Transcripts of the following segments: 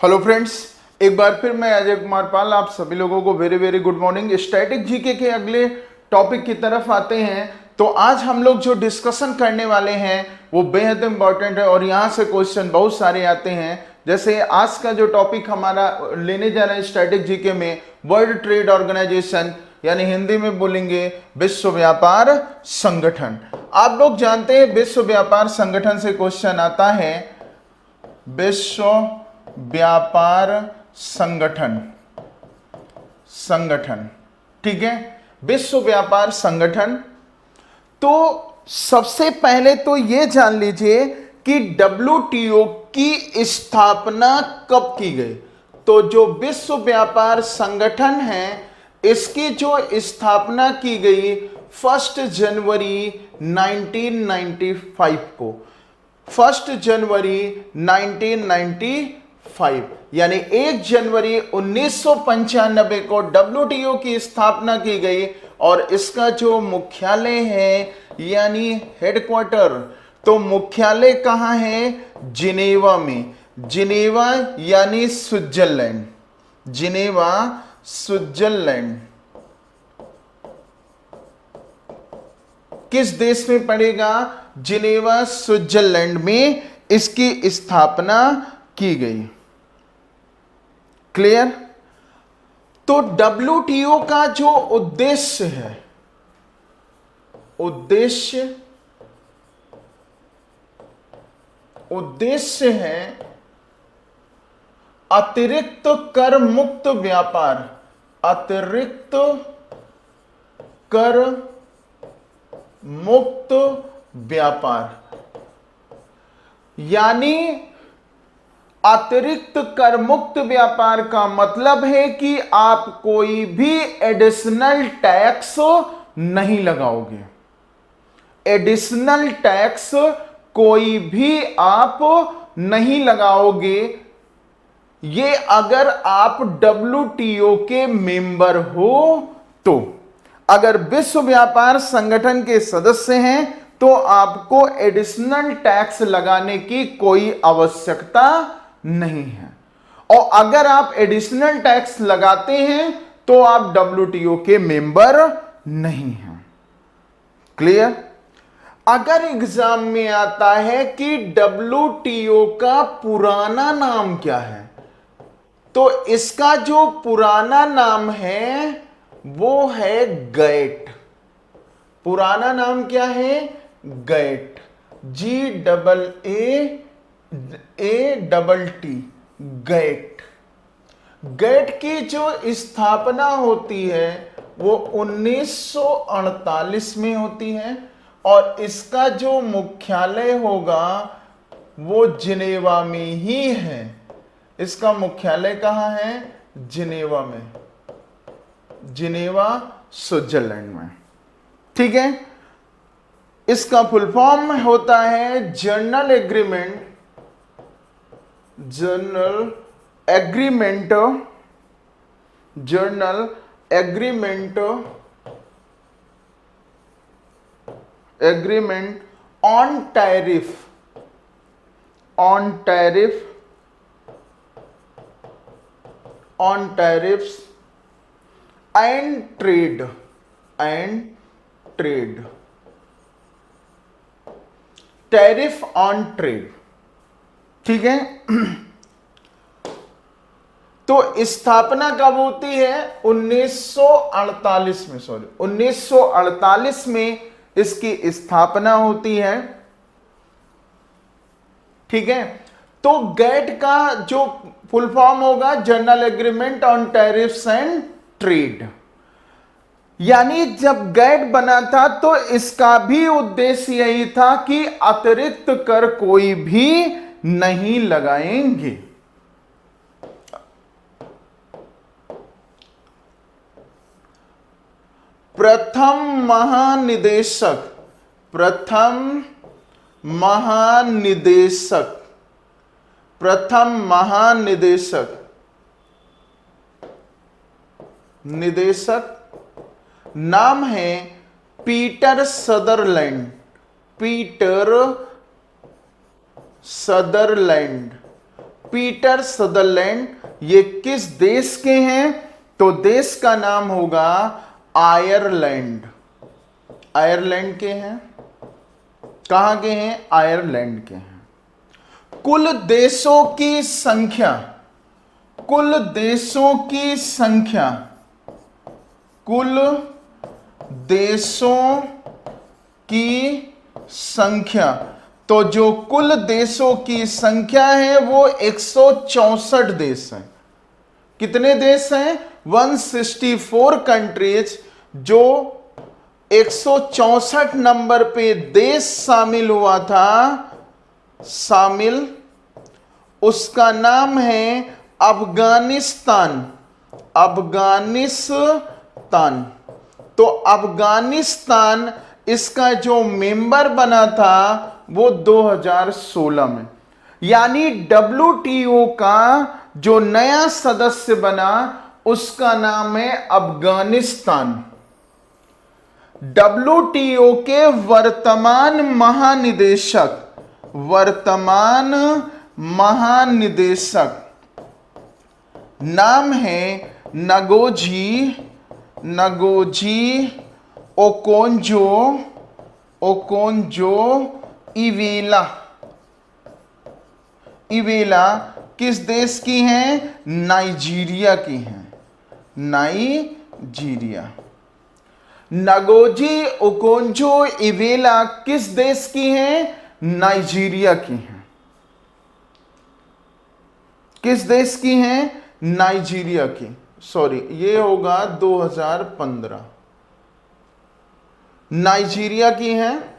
Hello friends, एक बार फिर मैं अजय कुमार पाल आप सभी लोगों को very very good morning. Static GK के अगले टॉपिक की तरफ आते हैं। तो आज हम लोग जो डिस्कशन करने वाले हैं वो बेहद इंपॉर्टेंट है और यहाँ से क्वेश्चन बहुत सारे आते हैं। जैसे आज का जो टॉपिक हमारा लेने जा रहे हैं स्टैटिक जीके में, वर्ल्ड ट्रेड ऑर्गेनाइजेशन, यानी हिंदी में बोलेंगे विश्व व्यापार संगठन। आप लोग जानते हैं विश्व व्यापार संगठन से क्वेश्चन आता है विश्व व्यापार संगठन, ठीक है, विश्व व्यापार संगठन। तो सबसे पहले तो यह जान लीजिए कि डब्ल्यूटीओ की स्थापना कब की गई। तो जो विश्व व्यापार संगठन है इसकी जो स्थापना की गई 1 जनवरी 1995 को, 1 जनवरी 1995 यानी 1 जनवरी 1995 को डब्ल्यूटीओ की स्थापना की गई। और इसका जो मुख्यालय है यानी हेडक्वार्टर, तो मुख्यालय कहां है? जिनेवा में। जिनेवा यानी स्विट्जरलैंड, जिनेवा स्विट्जरलैंड। किस देश में पड़ेगा? जिनेवा स्विट्जरलैंड में इसकी स्थापना की गई। क्लियर? तो डब्ल्यूटीओ का जो उद्देश्य है, उद्देश्य है अतिरिक्त कर मुक्त व्यापार, अतिरिक्त कर मुक्त व्यापार। यानी अतिरिक्त कर मुक्त व्यापार का मतलब है कि आप कोई भी एडिशनल टैक्स नहीं लगाओगे। एडिशनल टैक्स कोई भी आप नहीं लगाओगे। ये अगर आप डब्ल्यूटीओ के मेंबर हो तो। अगर विश्व व्यापार संगठन के सदस्य हैं तो आपको एडिशनल टैक्स लगाने की कोई आवश्यकता नहीं है। और अगर आप एडिशनल टैक्स लगाते हैं तो आप डब्ल्यूटीओ के मेंबर नहीं हैं। क्लियर? अगर एग्जाम में आता है कि डब्ल्यूटीओ का पुराना नाम क्या है, तो इसका जो पुराना नाम है वो है गैट। पुराना नाम क्या है? Gate, GAAT, gate. गैट की जो स्थापना होती है वो 1948 में होती है और इसका जो मुख्यालय होगा वो जिनेवा में ही है। इसका मुख्यालय कहां है? जिनेवा में, जिनेवा स्विट्जरलैंड में। ठीक है। इसका फुल फॉर्म होता है journal agreement, journal agreement, journal agreement, agreement on tariff, on tariff, on tariffs and trade, and trade, tariff on trade. ठीक है। तो स्थापना कब होती है? 1948 में, सॉरी 1948 में इसकी स्थापना होती है। ठीक है। तो गैट का जो फुल फॉर्म होगा journal agreement on tariffs and trade. यानी जब गैट बना था तो इसका भी उद्देश्य यही था कि अतिरिक्त कर कोई भी नहीं लगाएंगे। प्रथम महानिदेशक, प्रथम महानिदेशक, प्रथम महानिदेशक, निदेशक नाम है Peter Sutherland, Peter Sutherland, Peter Sutherland, ये किस देश के हैं? तो देश का नाम होगा आयरलैंड। आयरलैंड के हैं। कहां के हैं? आयरलैंड के हैं। कुल देशों की संख्या, कुल देशों की संख्या, कुल देशों की संख्या, तो जो कुल देशों की संख्या है वो 164 देश हैं। कितने देश हैं? 164 कंट्रीज। जो 164 नंबर पे देश शामिल हुआ था, शामिल, उसका नाम है अफगानिस्तान। अफगानिस्तान। तो अफगानिस्तान इसका जो मेंबर बना था वो 2016 में। यानी WTO का जो नया सदस्य बना उसका नाम है अफगानिस्तान। WTO के वर्तमान महानिदेशक, वर्तमान महानिदेशक नाम है नगोजी ओकोंजो इवेला। इवेला किस देश की हैं? नाइजीरिया की हैं। नाइजीरिया। नगोजी ओकोंजो इवेला किस देश की हैं? नाइजीरिया की हैं। किस देश की हैं? नाइजीरिया की। सॉरी, ये होगा 2015। नाइजीरिया की हैं।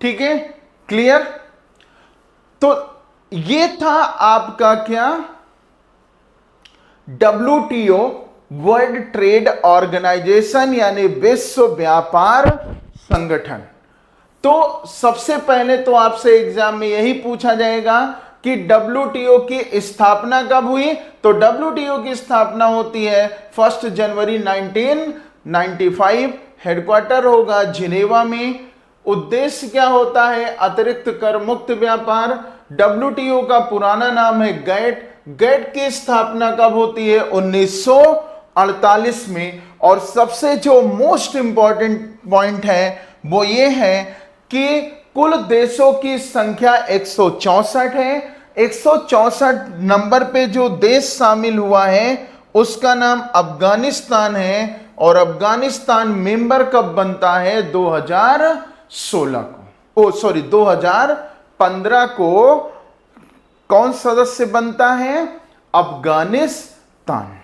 ठीक है, क्लियर? तो ये था आपका क्या? WTO, वर्ल्ड ट्रेड ऑर्गेनाइजेशन, यानी विश्व व्यापार संगठन। तो सबसे पहले तो आपसे एग्जाम में यही पूछा जाएगा कि WTO की स्थापना कब हुई? तो WTO की स्थापना होती है 1 जनवरी 1995। हेडक्वार्टर होगा जिनेवा में। उद्देश्य क्या होता है? अतिरिक्त कर मुक्त व्यापार। WTO का पुराना नाम है गैट। गैट की स्थापना कब होती है? 1948 में। और सबसे जो मोस्ट इंपॉर्टेंट पॉइंट है वो ये है कि कुल देशों की संख्या 164 है। 164 नंबर पे जो देश शामिल हुआ है उसका नाम अफगानिस्तान है। और अफगानिस्तान मेंबर कब बनता है? 2016 को। 2015 को कौन सदस्य बनता है? अफगानिस्तान।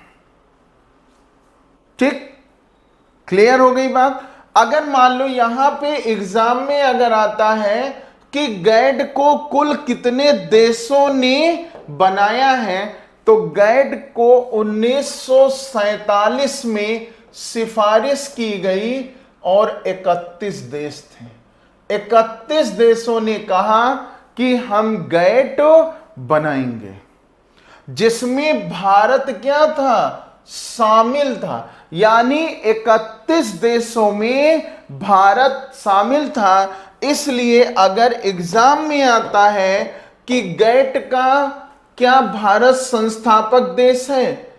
ठीक, क्लियर हो गई बात? अगर मान लो यहां पे एग्जाम में अगर आता है कि गैड को कुल कितने देशों ने बनाया है, तो गैड को 1947 में सिफारिश की गई और 31 देश थे। 31 देशों ने कहा कि हम गैट बनाएंगे, जिसमें भारत क्या था? शामिल था। यानी 31 देशों में भारत शामिल था। इसलिए अगर एग्जाम में आता है कि गैट का क्या भारत संस्थापक देश है?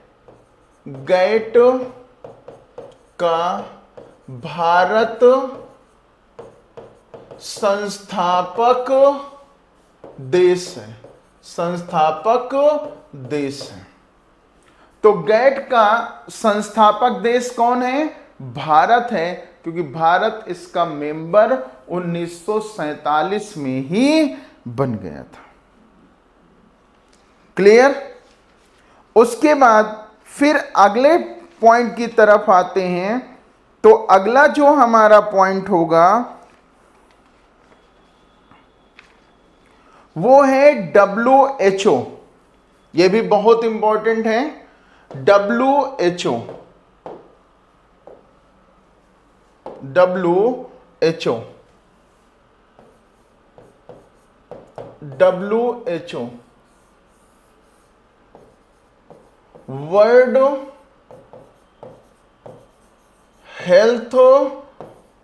गैट का भारत संस्थापक देश है। संस्थापक देश है। तो गैट का संस्थापक देश कौन है? भारत है, क्योंकि भारत इसका मेंबर 1947 में ही बन गया था। क्लियर? उसके बाद फिर अगले पॉइंट की तरफ आते हैं। तो अगला जो हमारा पॉइंट होगा वो है WHO। यह भी बहुत इंपॉर्टेंट है। WHO। वर्ल्ड हेल्थ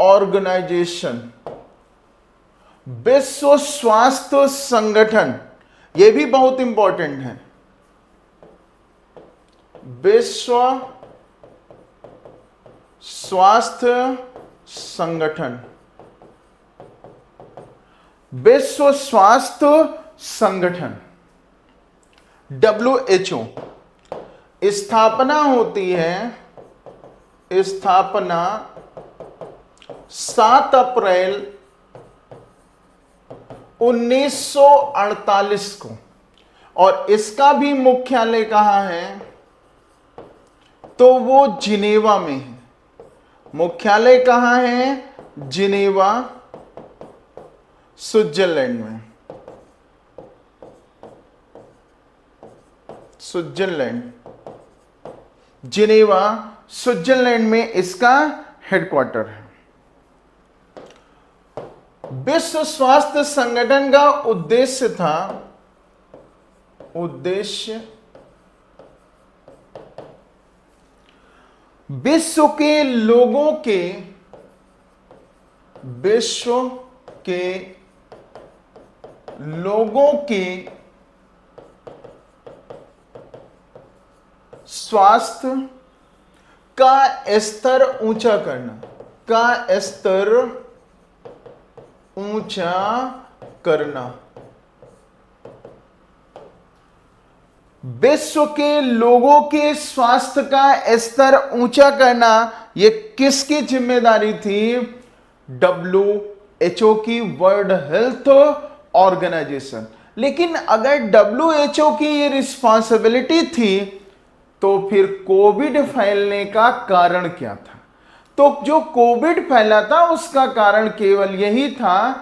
ऑर्गेनाइजेशन, विश्व स्वास्थ्य संगठन, यह भी बहुत इंपॉर्टेंट है। विश्व स्वास्थ्य संगठन, विश्व स्वास्थ्य संगठन WHO स्थापना होती है, स्थापना 7 अप्रैल 1948 को, और इसका भी मुख्यालय कहां है, तो वो जिनेवा में है। मुख्यालय कहां है, जिनेवा, स्विट्जरलैंड में, स्विट्जरलैंड, जिनेवा स्विट्जरलैंड में इसका हेडक्वार्टर है। विश्व स्वास्थ्य संगठन का उद्देश्य था, उद्देश्य विश्व के लोगों के, विश्व के लोगों के स्वास्थ्य का स्तर ऊंचा करना, का स्तर ऊंचा करना, विश्व के लोगों के स्वास्थ्य का स्तर ऊंचा करना, यह किसकी जिम्मेदारी थी, WHO की, वर्ल्ड हेल्थ ऑर्गेनाइजेशन। लेकिन अगर WHO की ये रिस्पॉन्सिबिलिटी थी, तो फिर कोविड फैलने का कारण क्या था? तो जो कोविड फैला था उसका कारण केवल यही था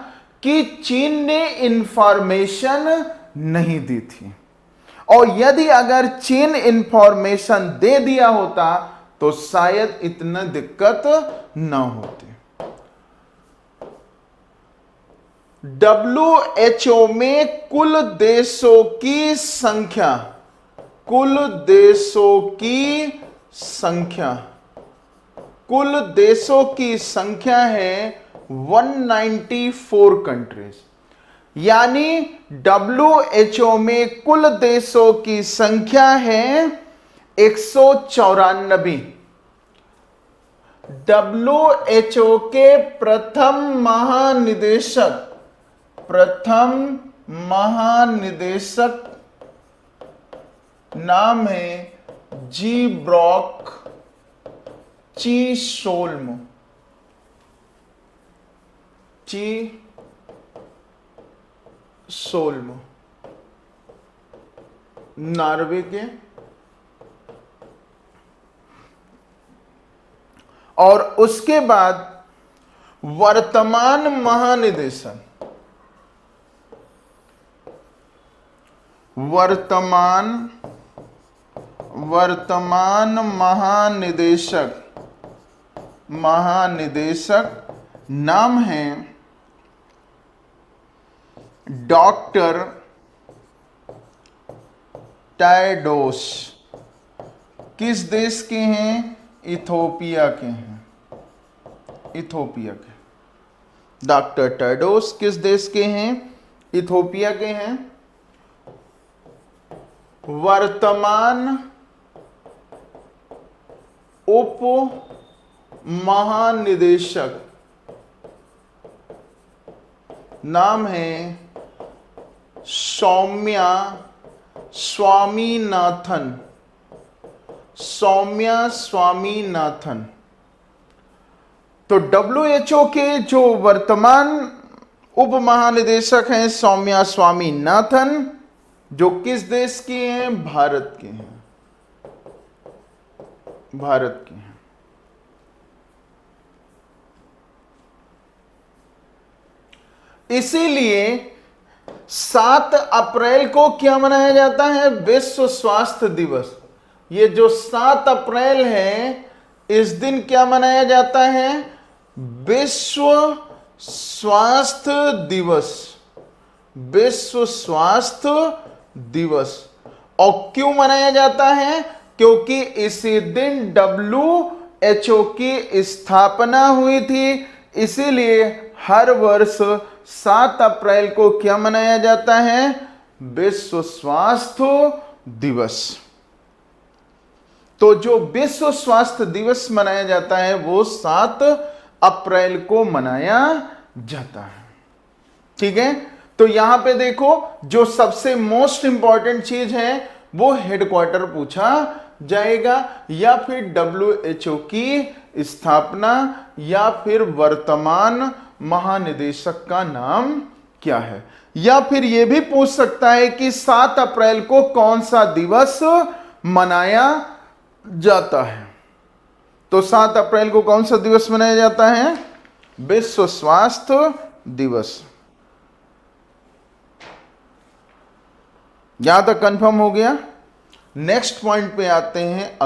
कि चीन ने इंफॉर्मेशन नहीं दी थी, और यदि अगर चीन इंफॉर्मेशन दे दिया होता तो शायद इतना दिक्कत ना होती। WHO में कुल देशों की संख्या, कुल देशों की संख्या, कुल देशों की संख्या है 194 कंट्रीज, यानी WHO में कुल देशों की संख्या है 194। WHO के प्रथम महानिदेशक, प्रथम महानिदेशक नाम है जी ब्रॉक चीसोल्म, चीसोल्म, नॉर्वे के। और उसके बाद वर्तमान महानिदेशक, वर्तमान महानिदेशक नाम है डॉक्टर टेड्रोस। किस देश के हैं? इथोपिया के हैं, इथोपिया के। डॉक्टर टेड्रोस किस देश के हैं? इथोपिया के हैं। वर्तमान उप महानिदेशक नाम है सौम्या स्वामीनाथन, सौम्या स्वामीनाथन। तो WHO के जो वर्तमान उप महानिदेशक हैं सौम्या स्वामीनाथन, जो किस देश के हैं? भारत के हैं, भारत के हैं। इसीलिए 7 अप्रैल को क्या मनाया जाता है? विश्व स्वास्थ्य दिवस। ये जो 7 अप्रैल है, इस दिन क्या मनाया जाता है? विश्व स्वास्थ्य दिवस, विश्व स्वास्थ्य दिवस। और क्यों मनाया जाता है? क्योंकि इसी दिन WHO की स्थापना हुई थी, इसीलिए हर वर्ष 7 अप्रैल को क्या मनाया जाता है? विश्व स्वास्थ्य दिवस। तो जो विश्व स्वास्थ्य दिवस मनाया जाता है वो 7 अप्रैल को मनाया जाता है। ठीक है, तो यहां पे देखो जो सबसे मोस्ट इंपॉर्टेंट चीज है वो हेडक्वार्टर पूछा जाएगा, या फिर WHO की स्थापना, या फिर वर्तमान महानिदेशक का नाम क्या है, या फिर यह भी पूछ सकता है कि 7 अप्रैल को कौन सा दिवस मनाया जाता है। तो 7 अप्रैल को कौन सा दिवस मनाया जाता है? विश्व स्वास्थ्य दिवस। यहां तक कंफर्म हो गया। नेक्स्ट पॉइंट पे आते हैं।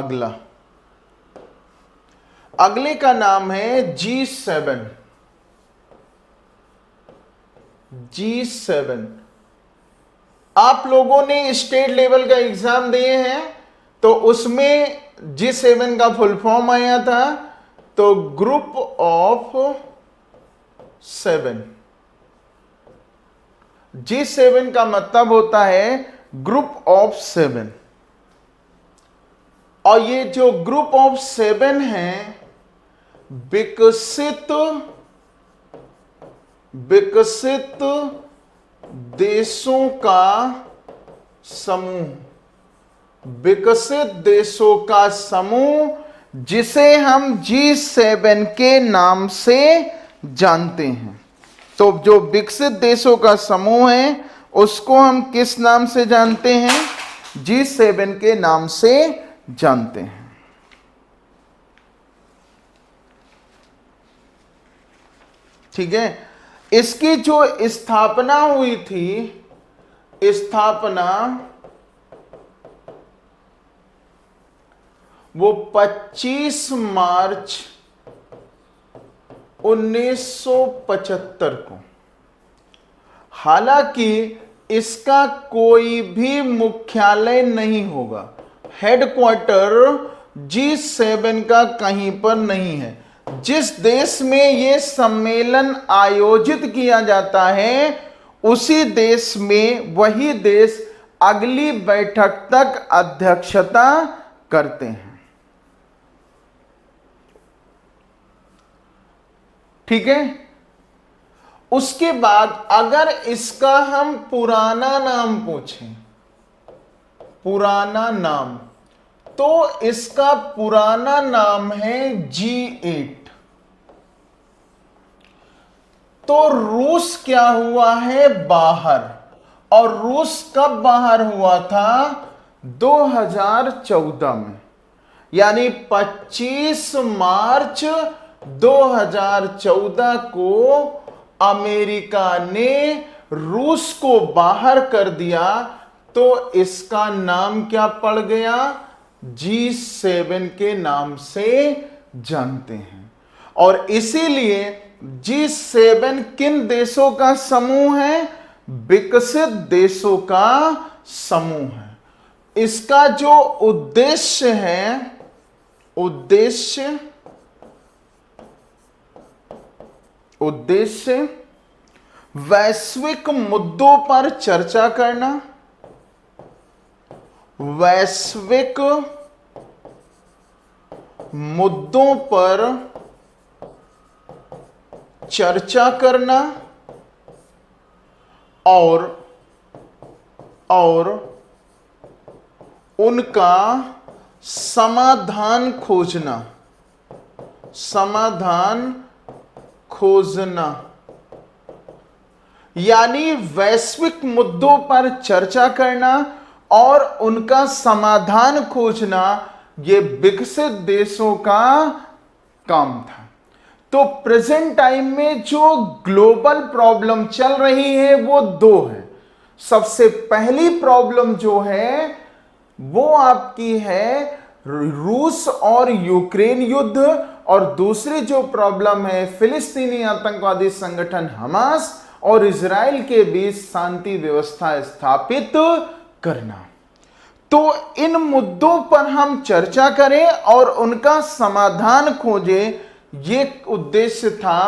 अगले का नाम है G7। G7 आप लोगों ने स्टेट लेवल का एग्जाम दिए हैं तो उसमें G7 का फुल फॉर्म आया था, तो ग्रुप ऑफ 7। G7 का मतलब होता है ग्रुप ऑफ 7। और ये जो ग्रुप ऑफ 7 है विकसित देशों का समूह, विकसित देशों का समूह, जिसे हम G7 के नाम से जानते हैं। तो जो विकसित देशों का समूह है उसको हम किस नाम से जानते हैं? G7 के नाम से जानते हैं। ठीक है, इसकी जो स्थापना हुई थी, वो 25 मार्च 1975 को। हालांकि इसका कोई भी मुख्यालय नहीं होगा, हेडक्वार्टर G7 का कहीं पर नहीं है। जिस देश में यह सम्मेलन आयोजित किया जाता है उसी देश में वही देश अगली बैठक तक अध्यक्षता करते हैं। ठीक है, उसके बाद अगर इसका हम पुराना नाम पूछें, पुराना नाम, तो इसका पुराना नाम है G8। तो रूस क्या हुआ है? बाहर। और रूस कब बाहर हुआ था? 2014 में, यानी 25 मार्च 2014 को अमेरिका ने रूस को बाहर कर दिया। तो इसका नाम क्या पड़ गया? G7 के नाम से जानते हैं। और इसीलिए G7 किन देशों का समूह है? विकसित देशों का समूह है। इसका जो उद्देश्य है, उद्देश्य वैश्विक मुद्दों पर चर्चा करना, वैश्विक मुद्दों पर चर्चा करना और उनका समाधान खोजना, यानी वैश्विक मुद्दों पर चर्चा करना और उनका समाधान खोजना, ये विकसित देशों का काम था। तो प्रेजेंट टाइम में जो ग्लोबल प्रॉब्लम चल रही है वो दो है। सबसे पहली प्रॉब्लम जो है वो आपकी है रूस और यूक्रेन युद्ध, और दूसरी जो प्रॉब्लम है फिलिस्तीनी आतंकवादी संगठन हमास और इजराइल के बीच शांति व्यवस्था स्थापित करना। तो इन मुद्दों पर हम चर्चा करें और उनका समाधान खोजें, ये उद्देश्य था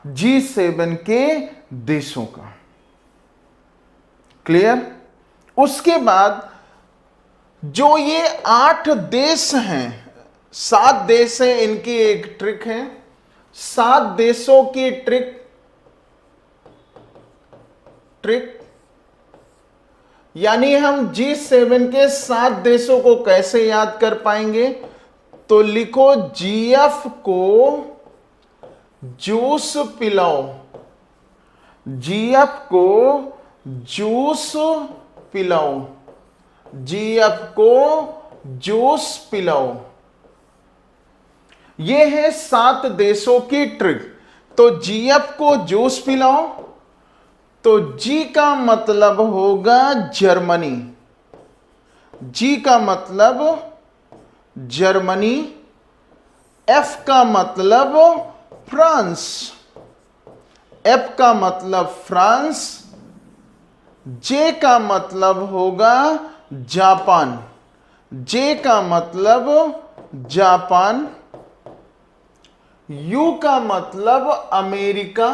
G7 के देशों का। क्लियर? उसके बाद जो ये 8 देश हैं, 7 देश हैं, इनकी एक ट्रिक है। 7 देशों की ट्रिक यानी हम G7 के 7 देशों को कैसे याद कर पाएंगे? तो लिखो जीएफ को जूस पिलाओ, जीएफ को जूस पिलाओ, जीएफ को जूस पिलाओ। ये है 7 देशों की ट्रिक। तो जीएफ को जूस पिलाओ, तो जी का मतलब होगा जर्मनी, जी का मतलब जर्मनी, एफ का मतलब फ्रांस, एफ का मतलब फ्रांस, जे का मतलब होगा जापान, जे का मतलब जापान, यू का मतलब अमेरिका,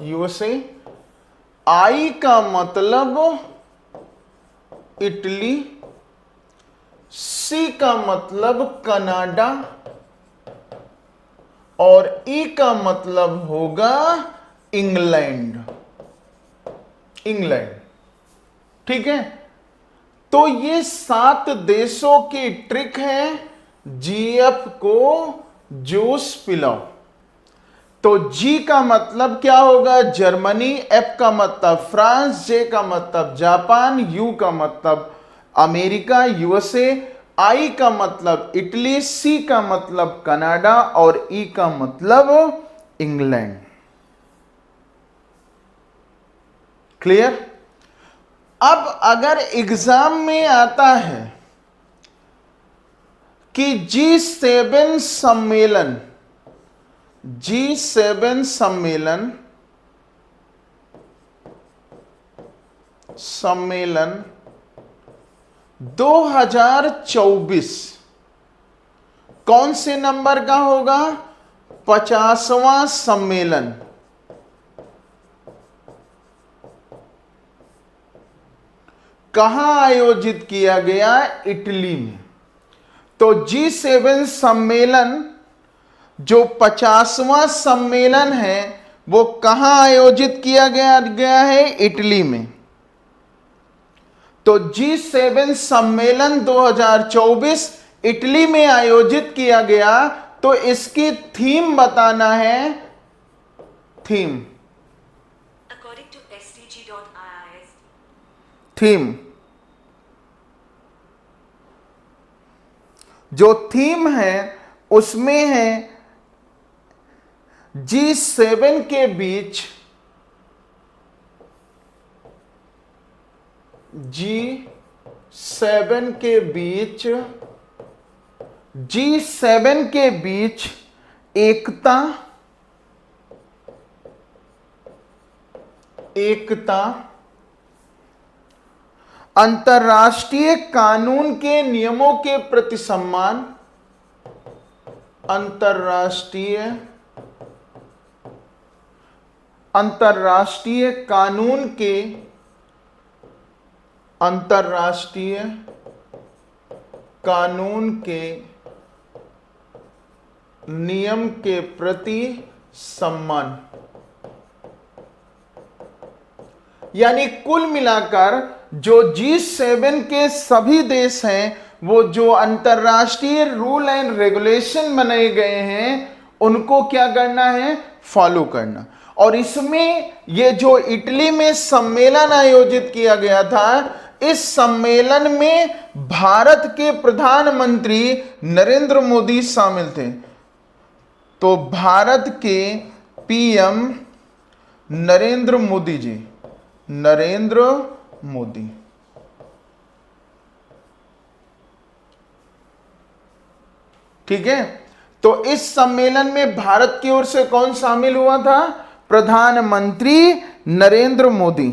यूएसए, आई का मतलब इटली, सी का मतलब कनाडा और ई का मतलब होगा इंग्लैंड, इंग्लैंड। ठीक है? तो ये 7 देशों की ट्रिक है जीएफ को जूस पिलाओ। तो जी का मतलब क्या होगा? जर्मनी, एफ का मतलब फ्रांस, जे का मतलब जापान, यू का मतलब अमेरिका, यूएसए, आई का मतलब इटली, सी का मतलब कनाडा और ई का मतलब इंग्लैंड। क्लियर? अब अगर एग्जाम में आता है कि G7 सम्मेलन, G7 सम्मेलन 2024 कौन से नंबर का होगा? 50वां सम्मेलन। कहां आयोजित किया गया? इटली में। तो G7 सम्मेलन जो 50वां सम्मेलन है वो कहां आयोजित किया गया है? इटली में। तो G7 सम्मेलन 2024 इटली में आयोजित किया गया। तो इसकी थीम बताना है, theme, According to SDG.IIS, theme, जो थीम है उसमें है G7 के बीच, G7 के बीच, G7 के बीच एकता, एकता, अंतर्राष्ट्रीय कानून के नियमों के प्रति सम्मान, अंतर्राष्ट्रीय कानून के, अंतर्राष्ट्रीय कानून के नियम के प्रति सम्मान। यानी कुल मिलाकर जो G7 के सभी देश हैं वो जो अंतर्राष्ट्रीय रूल एंड रेगुलेशन बनाए गए हैं उनको क्या करना है? फॉलो करना। और इसमें ये जो इटली में सम्मेलन आयोजित किया गया था, इस सम्मेलन में भारत के प्रधानमंत्री नरेंद्र मोदी शामिल थे। तो भारत के पीएम नरेंद्र मोदी जी, नरेंद्र मोदी। ठीक है? तो इस सम्मेलन में भारत की ओर से कौन शामिल हुआ था? प्रधानमंत्री नरेंद्र मोदी।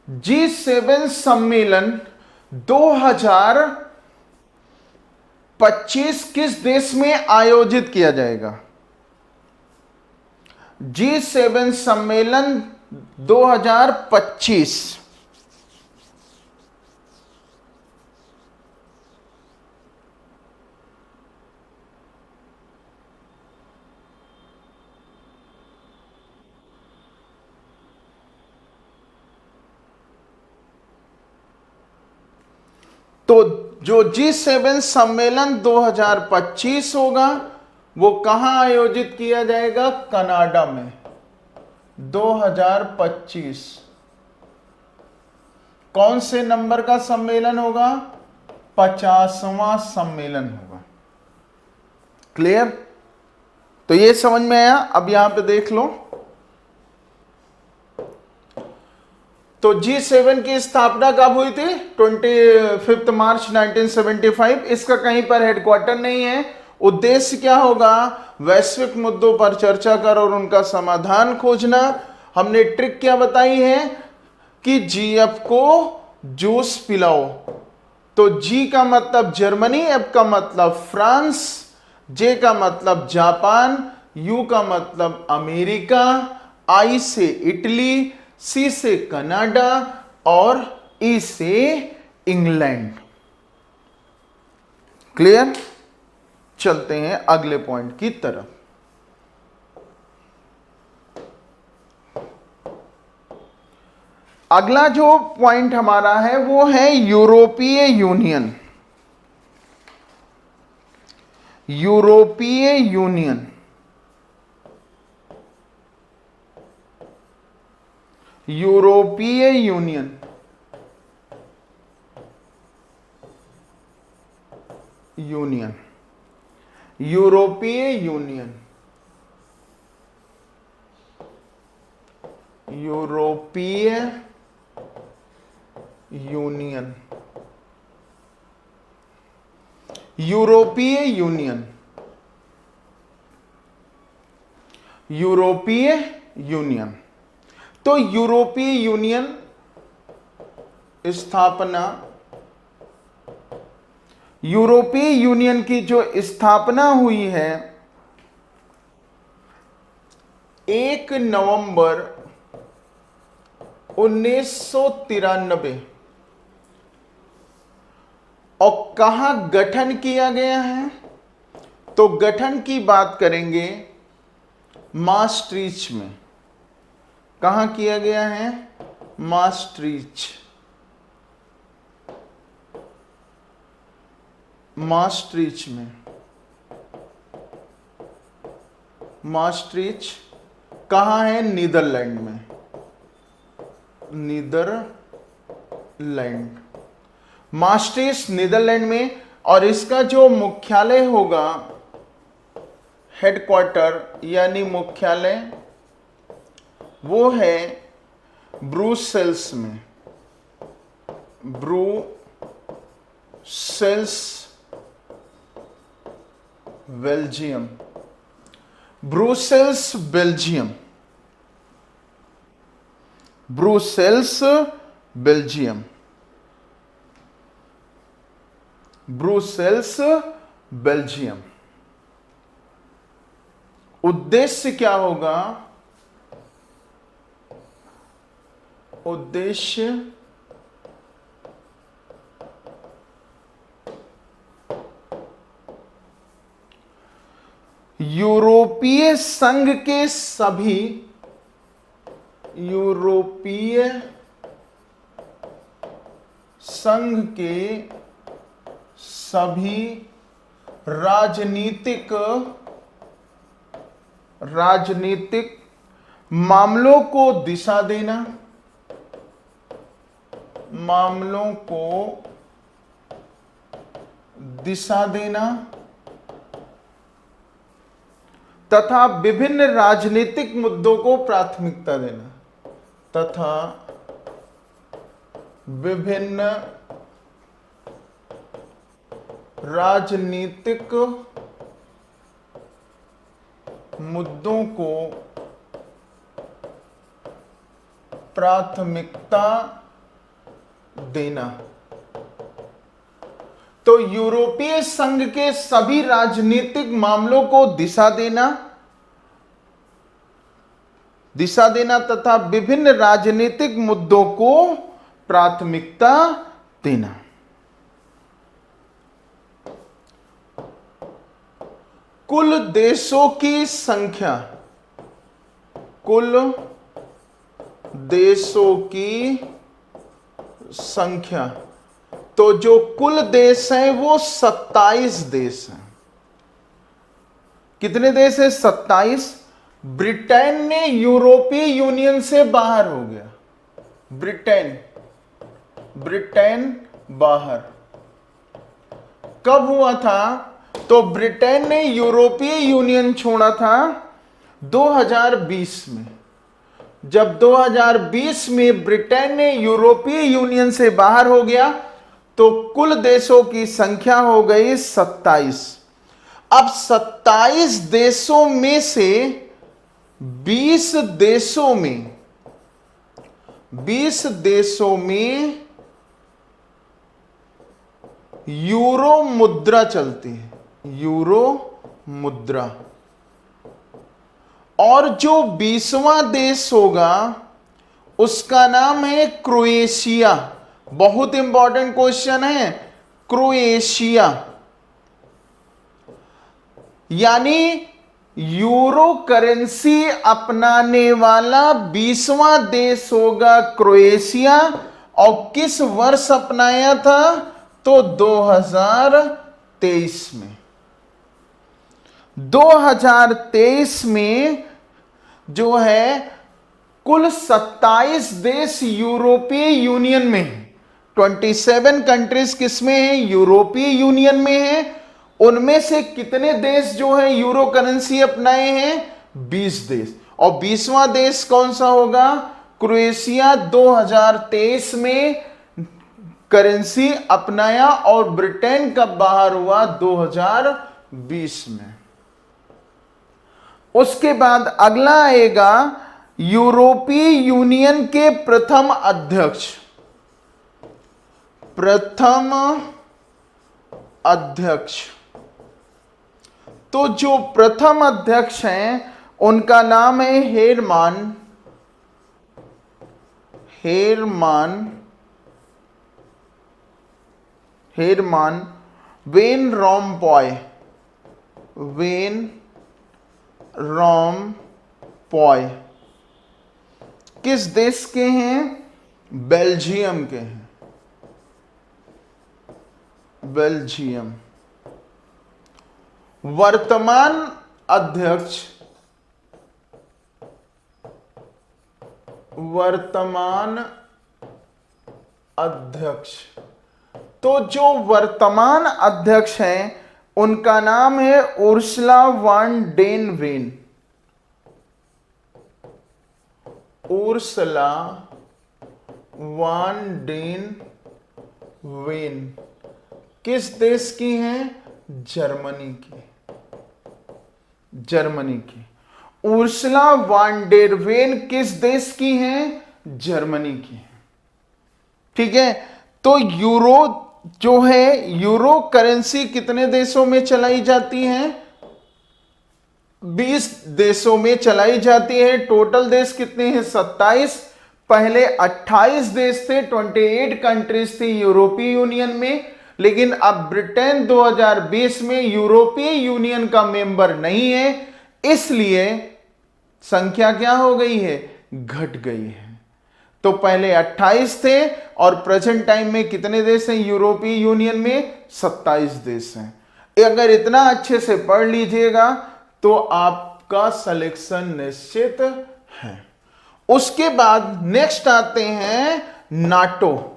G7 सम्मेलन 2025 किस देश में आयोजित किया जाएगा? G7 सम्मेलन 2025 तो जो G7 सम्मेलन 2025 होगा वो कहां आयोजित किया जाएगा? कनाडा में। 2025 कौन से नंबर का सम्मेलन होगा? 50वां सम्मेलन होगा। क्लियर? तो ये समझ में आया। अब यहां पे देख लो, तो G7 की स्थापना कब हुई थी? 25 मार्च 1975। इसका कहीं पर हेडक्वार्टर नहीं है। उद्देश्य क्या होगा? वैश्विक मुद्दों पर चर्चा कर और उनका समाधान खोजना। हमने ट्रिक क्या बताई है कि GF को जूस पिलाओ। तो G का मतलब जर्मनी, F का मतलब फ्रांस, J का मतलब जापान, U का मतलब अमेरिका, I से इटली, C से कनाडा और E से इंग्लैंड। क्लियर? चलते हैं अगले पॉइंट की तरफ। अगला जो पॉइंट हमारा है वो है यूरोपीय यूनियन। यूरोपीय यूनियन, यूरोपीय यूनियन, यूनियन, यूरोपीय यूनियन, यूरोपीय यूनियन, यूरोपीय यूनियन, यूरोपीय यूनियन। तो यूरोपीय यूनियन स्थापना, यूरोपीय यूनियन की जो स्थापना हुई है 1 नवंबर 1993 और कहां गठन किया गया है? तो गठन की बात करेंगे maastricht में। कहां किया गया है? maastricht, maastricht में। maastricht कहां है? नीदरलैंड में। नीदरलैंड, maastricht नीदरलैंड में। और इसका जो मुख्यालय होगा, हेडक्वार्टर यानी मुख्यालय, वो है ब्रुसेल्स में। Brussels, Belgium. Brussels, Belgium. Brussels, Belgium. Brussels, Belgium. उद्देश्य क्या होगा? उद्देश्य यूरोपीय संघ के सभी, यूरोपीय संघ के सभी राजनीतिक मामलों को दिशा देना, मामलों को दिशा देना तथा विभिन्न राजनीतिक मुद्दों को प्राथमिकता देना, तथा विभिन्न राजनीतिक मुद्दों को प्राथमिकता देना। तो यूरोपीय संघ के सभी राजनीतिक मामलों को दिशा देना तथा विभिन्न राजनीतिक मुद्दों को प्राथमिकता देना। कुल देशों की संख्या, कुल देशों की संख्या, तो जो कुल देश हैं वो 27 देश हैं। कितने देश हैं? 27। ब्रिटेन ने यूरोपीय यूनियन से बाहर हो गया। ब्रिटेन बाहर कब हुआ था? तो ब्रिटेन ने यूरोपीय यूनियन छोड़ा था 2020 में। जब 2020 में ब्रिटेन ने यूरोपीय यूनियन से बाहर हो गया तो कुल देशों की संख्या हो गई 27। अब 27 देशों में से 20 देशों में यूरो मुद्रा चलती है, यूरो मुद्रा। और जो 20वां देश होगा उसका नाम है क्रोएशिया। बहुत इंपॉर्टेंट क्वेश्चन है, क्रोएशिया। यानी यूरो करेंसी अपनाने वाला 20वां देश होगा क्रोएशिया। और किस वर्ष अपनाया था? तो 2023 में। 2023 में जो है कुल 27 देश यूरोपीय यूनियन में है। 27 कंट्रीज किसमें है? यूरोपीय यूनियन में है। उनमें से कितने देश जो है यूरो करेंसी अपनाए हैं? 20 देश। और 20वां देश कौन सा होगा? क्रोएशिया। 2023 में करेंसी अपनाया और ब्रिटेन कब बाहर हुआ? 2020 में। उसके बाद अगला आएगा यूरोपीय यूनियन के प्रथम अध्यक्ष। तो जो प्रथम अध्यक्ष हैं उनका नाम है हेरमान वेन रोम्पॉय। किस देश के हैं? बेल्जियम के हैं। बेल्जियम। वर्तमान अध्यक्ष। तो जो वर्तमान अध्यक्ष हैं उनका नाम है Ursula van der when. Ursula van der when किस देश की हैं? जर्मनी की। उर्सुला वान डेर वेन किस देश की हैं? जर्मनी की। ठीक है। तो यूरो जो है, यूरो करेंसी कितने देशों में चलाई जाती है? 20 देशों में चलाई जाती है। टोटल देश कितने हैं? 27। पहले 28 देश थे, 28 कंट्रीज थी यूरोपीय यूनियन में। लेकिन अब ब्रिटेन 2020 में यूरोपीय यूनियन का मेंबर नहीं है, इसलिए संख्या क्या हो गई है? घट गई है। तो पहले 28 थे और प्रेजेंट टाइम में कितने देश हैं यूरोपीय यूनियन में? 27 देश हैं। अगर इतना अच्छे से पढ़ लीजिएगा तो आपका सिलेक्शन निश्चित है। उसके बाद नेक्स्ट आते हैं नाटो।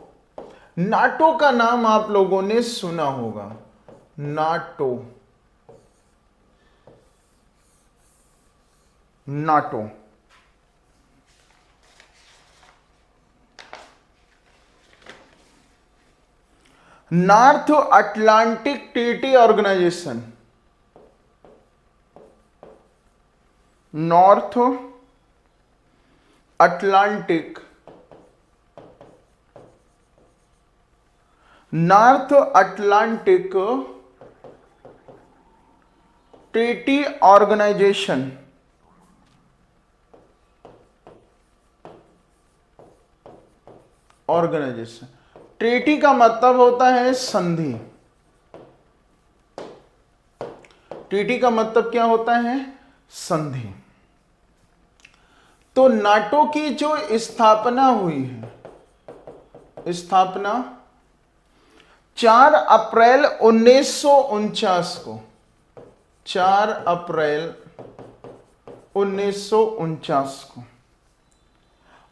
नाटो का नाम आप लोगों ने सुना होगा। NATO North Atlantic Treaty Organisation. North Atlantic North Atlantic Treaty Organisation. Organisation, treaty का मतलब होता है संधि। ट्रीटी का मतलब क्या होता है? संधि। तो नाटो की जो स्थापना हुई है, स्थापना 4 अप्रैल 1949 को, 4 अप्रैल 1949 को।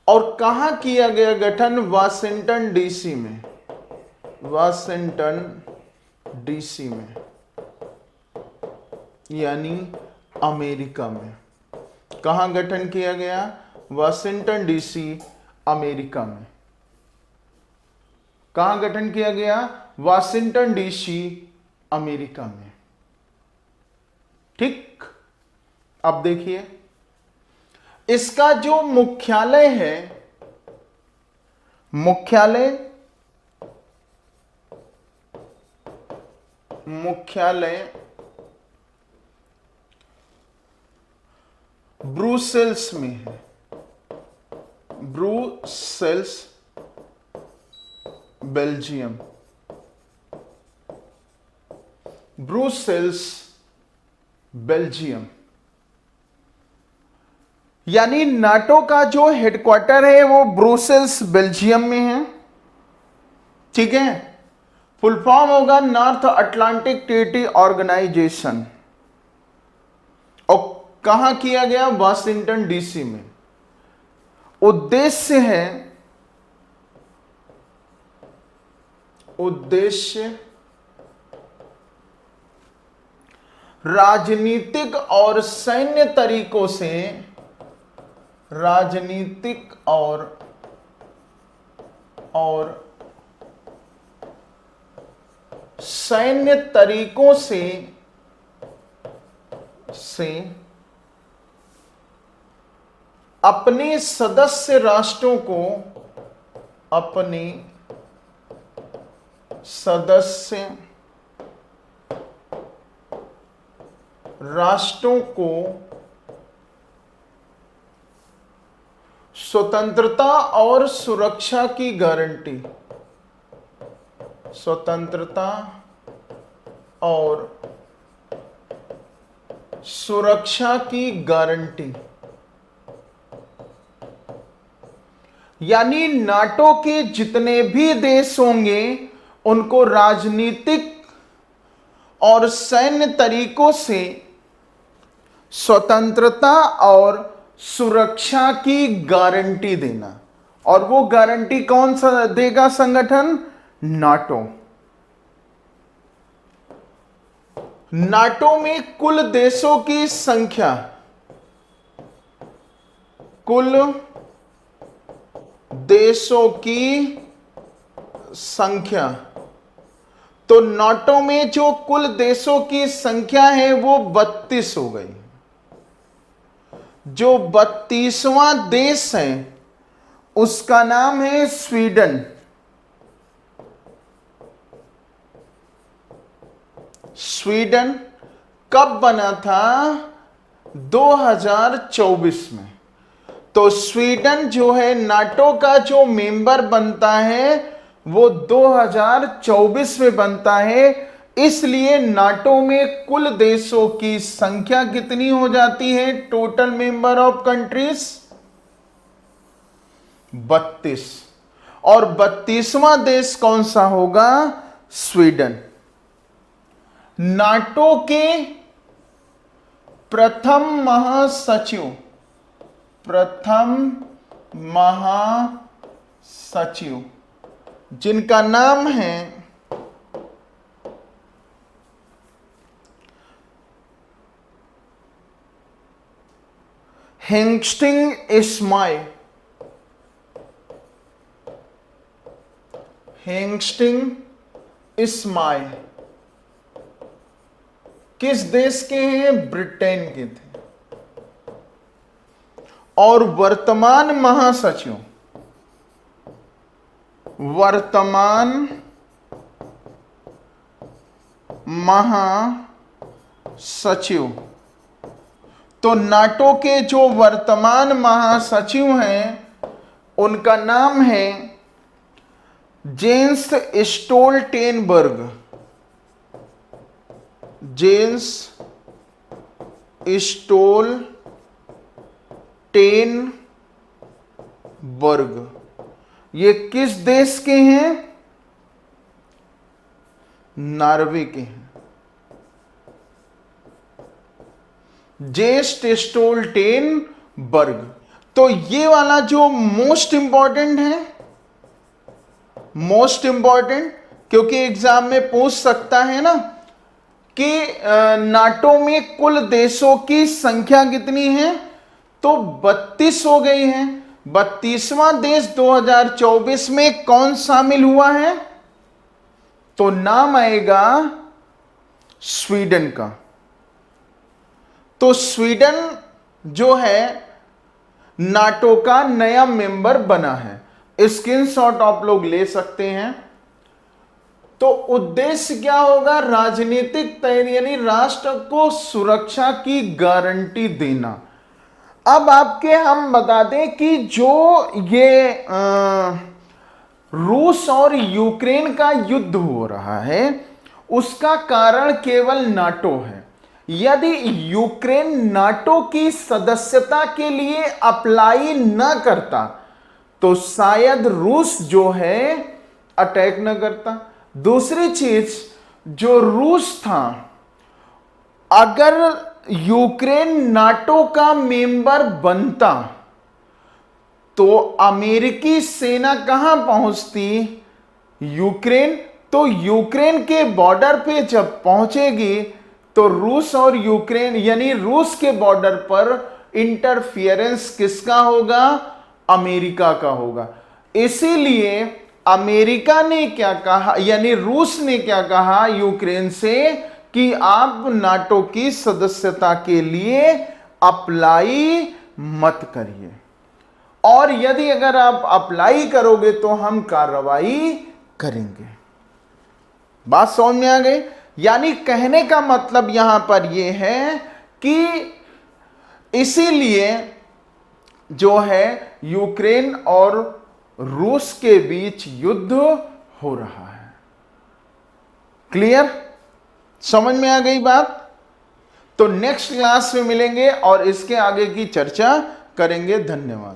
और कहां किया गया गठन? वाशिंगटन डीसी में। वाशिंगटन डीसी में, यानी अमेरिका में। कहां गठन किया गया? वाशिंगटन डीसी, अमेरिका में। कहां गठन किया गया? वाशिंगटन डीसी, अमेरिका में। ठीक। अब देखिए, इसका जो मुख्यालय है, मुख्यालय ब्रुसेल्स में है। Brussels, Belgium. Brussels, Belgium. यानी नाटो का जो हेडक्वार्टर है वो ब्रुसेल्स, बेल्जियम में है। ठीक है। फुल फॉर्म होगा नॉर्थ अटलांटिक ट्रीटी ऑर्गेनाइजेशन। और कहां किया गया? वाशिंगटन डीसी में। उद्देश्य राजनीतिक और सैन्य तरीकों से, राजनीतिक और सैन्य तरीकों से अपने सदस्य राष्ट्रों को, अपने सदस्य राष्ट्रों को स्वतंत्रता और सुरक्षा की गारंटी, स्वतंत्रता और सुरक्षा की गारंटी। यानी नाटो के जितने भी देश होंगे उनको राजनीतिक और सैन्य तरीकों से स्वतंत्रता और सुरक्षा की गारंटी देना। और वो गारंटी कौन सा देगा संगठन? नाटो। नाटो में कुल देशों की संख्या, कुल देशों की संख्या, तो नाटो में जो कुल देशों की संख्या है वो 32 हो गई। जो 32वां देश है उसका नाम है स्वीडन। स्वीडन कब बना था? 2024 में। तो स्वीडन जो है नाटो का जो मेंबर बनता है वो 2024 में बनता है। इसलिए नाटो में कुल देशों की संख्या कितनी हो जाती है? Total member of countries 32। और 32वां देश कौन सा होगा? स्वीडन। नाटो के प्रथम महासचिव जिनका नाम है हेंस्टिंग इस्माइल, हेंस्टिंग इस्माइल किस देश के हैं? ब्रिटेन के थे। और वर्तमान महासचिव महासचिव। तो नाटो के जो वर्तमान महासचिव हैं उनका नाम है जेंस स्टोल्टेनबर्ग। Jens Stoltenberg. ये किस देश के हैं? नॉर्वे के हैं। जेस्ट स्टोल्टेनबर्ग। तो ये वाला जो मोस्ट इंपॉर्टेंट है, मोस्ट इंपॉर्टेंट, क्योंकि एग्जाम में पूछ सकता है ना कि नाटो में कुल देशों की संख्या कितनी है, तो 32 हो गई है। 32वां देश 2024 में कौन शामिल हुआ है? तो नाम आएगा स्वीडन का। तो स्वीडन जो है नाटो का नया मेंबर बना है। स्क्रीनशॉट आप लोग ले सकते हैं। तो उद्देश्य क्या होगा? राजनीतिक तैयारी, यानी राष्ट्र को सुरक्षा की गारंटी देना। अब आपके हम बता दें कि जो ये रूस और यूक्रेन का युद्ध हो रहा है उसका कारण केवल नाटो है। यदि यूक्रेन नाटो की सदस्यता के लिए अप्लाई न करता तो शायद रूस जो है अटैक न करता। दूसरी चीज, जो रूस था, अगर यूक्रेन नाटो का मेंबर बनता तो अमेरिकी सेना कहां पहुंचती? यूक्रेन। तो यूक्रेन के बॉर्डर पे जब पहुंचेगी तो रूस और यूक्रेन, यानी रूस के बॉर्डर पर इंटरफियरेंस किसका होगा? अमेरिका का होगा। इसीलिए अमेरिका ने क्या कहा, यानी रूस ने क्या कहा यूक्रेन से कि आप नाटो की सदस्यता के लिए अप्लाई मत करिए, और यदि अगर आप अप्लाई करोगे तो हम कार्रवाई करेंगे। बात समझ में आ गई? यानी कहने का मतलब यहां पर यह है कि इसीलिए जो है यूक्रेन और रूस के बीच युद्ध हो रहा है। क्लियर? समझ में आ गई बात? तो नेक्स्ट क्लास में मिलेंगे और इसके आगे की चर्चा करेंगे। धन्यवाद।